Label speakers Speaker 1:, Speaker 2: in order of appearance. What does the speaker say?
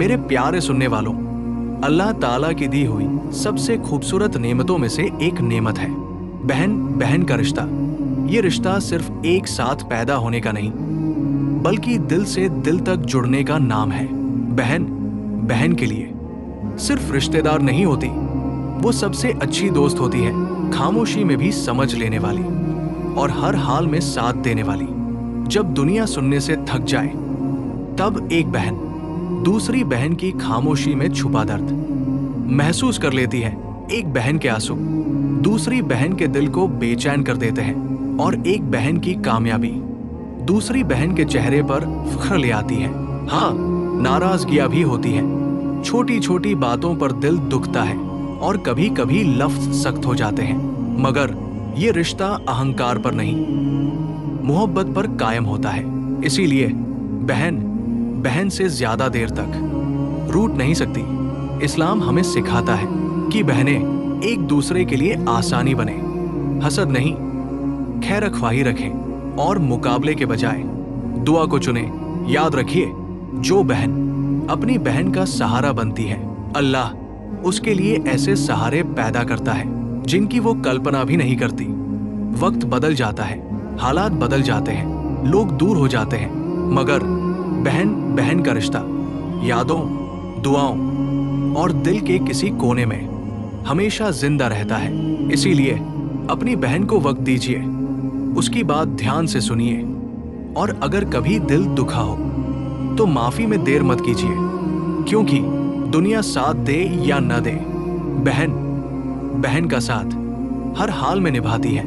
Speaker 1: मेरे प्यारे सुनने वालों, अल्लाह ताला की दी हुई सबसे खूबसूरत नेमतों में से एक नेमत है बहन। बहन का रिश्ता। ये रिश्ता सिर्फ एक साथ पैदा होने का नहीं, बल्कि दिल से दिल तक जुड़ने का नाम है। बहन बहन के लिए सिर्फ रिश्तेदार नहीं होती, वो सबसे अच्छी दोस्त होती है, खामोशी में भी समझ लेने वाली और हर हाल में साथ देने वाली। जब दुनिया सुनने से थक जाए, तब एक बहन दूसरी बहन की खामोशी में छुपा दर्द महसूस कर लेती है। एक बहन के आंसू दूसरी बहन के दिल को बेचैन कर देते हैं और एक बहन की कामयाबी दूसरी बहन के चेहरे पर फख्र ले आती है। हाँ, नाराजगियां भी होती हैं, छोटी छोटी बातों पर दिल दुखता है और कभी कभी लफ्ज सख्त हो जाते हैं, मगर ये रिश्ता अहंकार पर नहीं, मोहब्बत पर कायम होता है। इसीलिए बहन बहन से ज्यादा देर तक रूठ नहीं सकती। इस्लाम हमें सिखाता है कि बहनें एक दूसरे के लिए आसानी बने, हसद नहीं, खैर ख्वाही रखें और मुकाबले के बजाय दुआ को चुने। याद रखिए, जो बहन अपनी बहन का सहारा बनती है, अल्लाह उसके लिए ऐसे सहारे पैदा करता है जिनकी वो कल्पना भी नहीं करती। वक्त बदल जाता है, हालात बदल जाते हैं, लोग दूर हो जाते हैं, मगर बहन बहन का रिश्ता यादों, दुआओं और दिल के किसी कोने में हमेशा जिंदा रहता है। इसीलिए अपनी बहन को वक्त दीजिए, उसकी बात ध्यान से सुनिए और अगर कभी दिल दुखा हो तो माफी में देर मत कीजिए, क्योंकि दुनिया साथ दे या न दे, बहन बहन का साथ हर हाल में निभाती है।